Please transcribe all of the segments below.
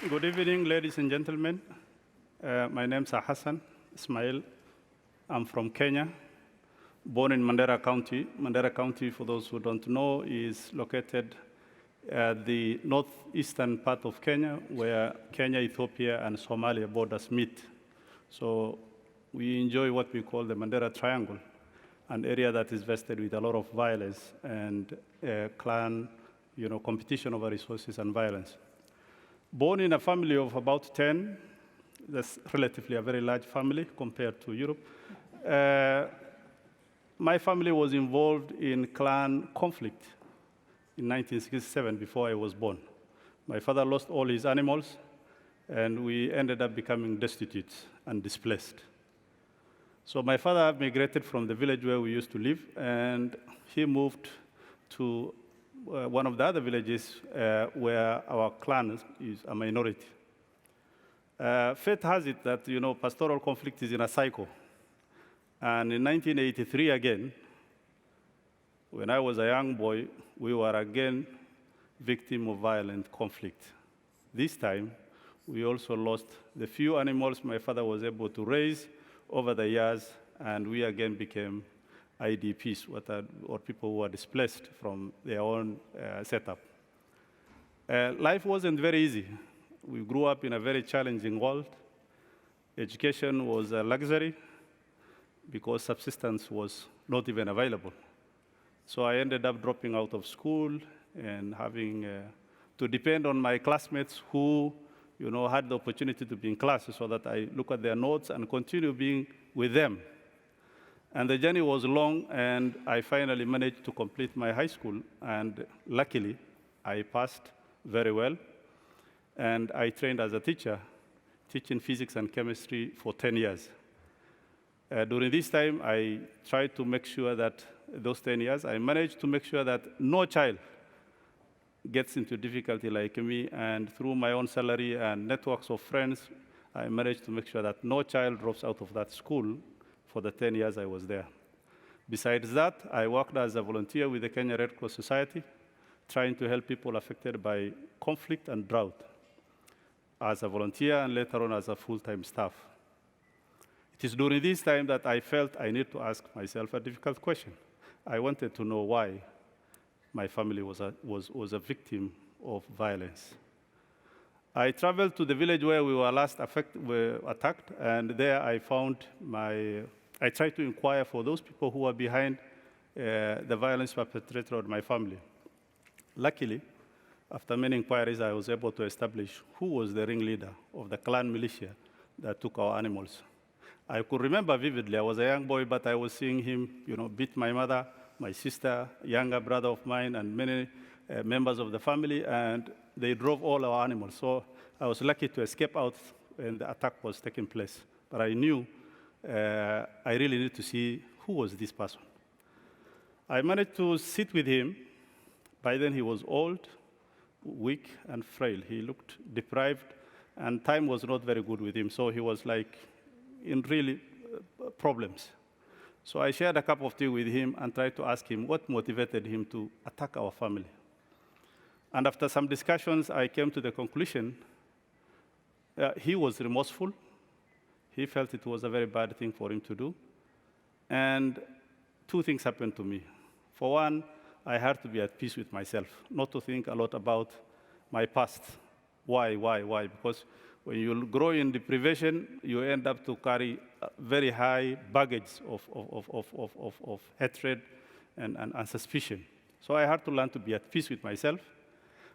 Good evening, ladies and gentlemen. My name is Hassan Ismail. I'm from Kenya, born in Mandera County. Mandera County, for those who don't know, is located at the northeastern part of Kenya, where Kenya, Ethiopia, and Somalia borders meet. So we enjoy what we call the Mandera Triangle, an area that is vested with a lot of violence and clan, competition over resources and violence. Born in a family of about 10, that's relatively a very large family compared to Europe. My family was involved in clan conflict in 1967 before I was born. My father lost all his animals, and we ended up becoming destitute and displaced. So my father migrated from the village where we used to live, and he moved to one of the other villages where our clan is a minority. Fate has it that, pastoral conflict is in a cycle. And in 1983 again, when I was a young boy, we were again victim of violent conflict. This time, we also lost the few animals my father was able to raise over the years, and we again became IDPs, or people who were displaced from their own setup. Life wasn't very easy. We grew up in a very challenging world. Education was a luxury because subsistence was not even available. So I ended up dropping out of school and having to depend on my classmates who had the opportunity to be in class, so that I look at their notes and continue being with them. And the journey was long, and I finally managed to complete my high school, and luckily, I passed very well. And I trained as a teacher, teaching physics and chemistry for 10 years. During this time, I tried to make sure that those 10 years, I managed to make sure that no child gets into difficulty like me, and through my own salary and networks of friends, I managed to make sure that no child drops out of that school for the 10 years I was there. Besides that, I worked as a volunteer with the Kenya Red Cross Society, trying to help people affected by conflict and drought, as a volunteer and later on as a full-time staff. It is during this time that I felt I need to ask myself a difficult question. I wanted to know why my family was a victim of violence. I traveled to the village where we were last attacked, and there I found I tried to inquire for those people who were behind the violence perpetrated on my family. Luckily, after many inquiries, I was able to establish who was the ringleader of the clan militia that took our animals. I could remember vividly. I was a young boy, but I was seeing him, beat my mother, my sister, younger brother of mine, and many members of the family, and they drove all our animals. So I was lucky to escape out when the attack was taking place. But I knew I really needed to see who was this person. I managed to sit with him. By then he was old, weak, and frail. He looked deprived, and time was not very good with him. So he was like in really problems. So I shared a cup of tea with him and tried to ask him what motivated him to attack our family. And after some discussions, I came to the conclusion he was remorseful. He felt it was a very bad thing for him to do. And two things happened to me. For one, I had to be at peace with myself, not to think a lot about my past. Why? Because when you grow in deprivation, you end up to carry very high baggage of hatred and suspicion. So I had to learn to be at peace with myself.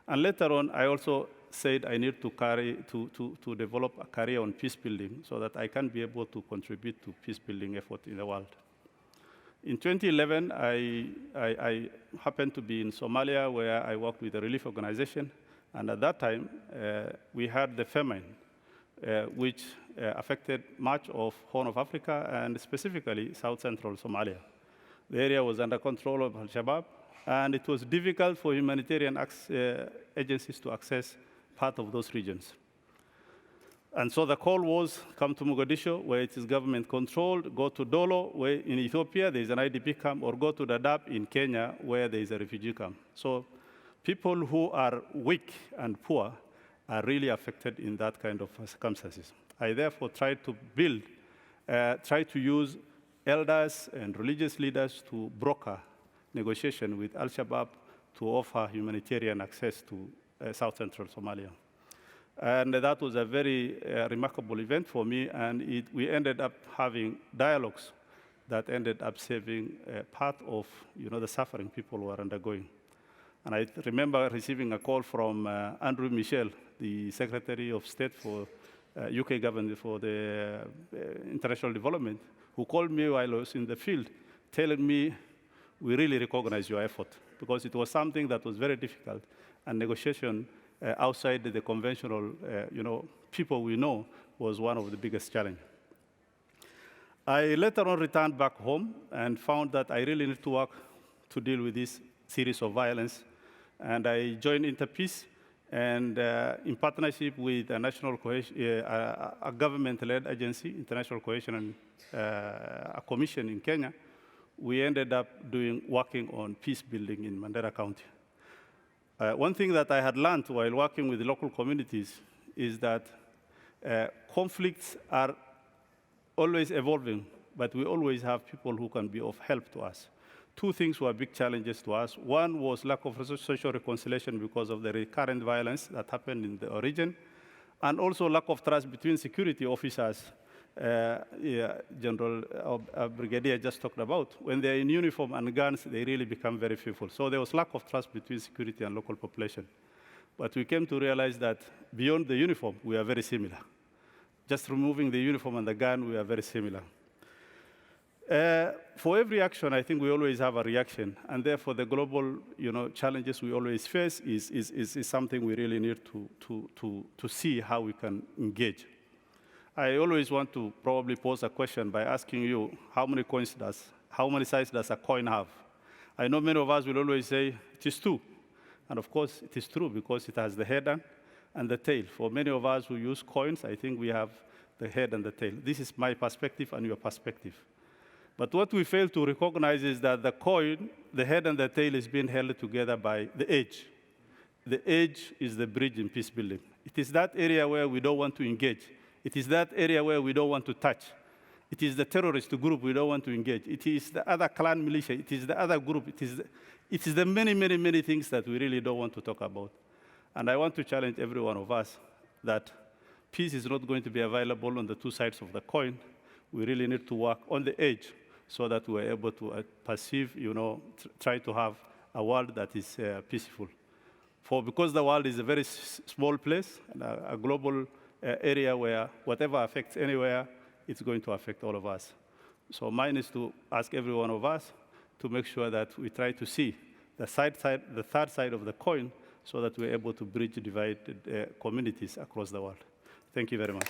And later on, I also said I need to develop a career on peace building so that I can be able to contribute to peace building effort in the world. In 2011, I happened to be in Somalia, where I worked with a relief organization. And at that time, we had the famine, which affected much of Horn of Africa and specifically South Central Somalia. The area was under control of Al-Shabaab, and it was difficult for humanitarian agencies to access part of those regions. And so the call was, come to Mogadishu, where it is government-controlled, go to Dolo, where in Ethiopia there is an IDP camp, or go to Dadaab in Kenya, where there is a refugee camp. So people who are weak and poor are really affected in that kind of circumstances. I therefore try to use elders and religious leaders to broker negotiation with Al-Shabaab to offer humanitarian access to South Central Somalia. And that was a very remarkable event for me, and we ended up having dialogues that ended up saving part of the suffering people were undergoing. And I remember receiving a call from Andrew Michel, the Secretary of State for UK government for the international development, who called me while I was in the field, telling me, we really recognize your effort, because it was something that was very difficult, and negotiation outside the conventional people we know was one of the biggest challenges. I later on returned back home and found that I really need to work to deal with this series of violence, and I joined Interpeace, and in partnership with a national a government-led agency, International Cohesion and a commission in Kenya, we ended up working on peace building in Mandera County. One thing that I had learned while working with the local communities is that conflicts are always evolving, but we always have people who can be of help to us. Two things were big challenges to us. One was lack of social reconciliation because of the recurrent violence that happened in the region, and also lack of trust between security officers. General Brigadier just talked about. When they're in uniform and guns, they really become very fearful. So there was lack of trust between security and local population. But we came to realize that beyond the uniform, we are very similar. Just removing the uniform and the gun, we are very similar. For every action, I think we always have a reaction, and therefore the global challenges we always face is something we really need to see how we can engage. I always want to probably pose a question by asking you, how many sides does a coin have? I know many of us will always say, it is two. And of course, it is true, because it has the head and the tail. For many of us who use coins, I think we have the head and the tail. This is my perspective and your perspective. But what we fail to recognize is that the coin, the head and the tail, is being held together by the edge. The edge is the bridge in peace building. It is that area where we don't want to engage. It is that area where we don't want to touch. It is the terrorist group we don't want to engage. It is the other clan militia. It is the other group. It is the many, many, many things that we really don't want to talk about. And I want to challenge every one of us that peace is not going to be available on the two sides of the coin. We really need to work on the edge so that we're able to perceive, try to have a world that is peaceful. Because the world is a very small place, and a global area where whatever affects anywhere, it's going to affect all of us. So mine is to ask every one of us to make sure that we try to see the third side of the coin, so that we're able to bridge divided communities across the world. Thank you very much.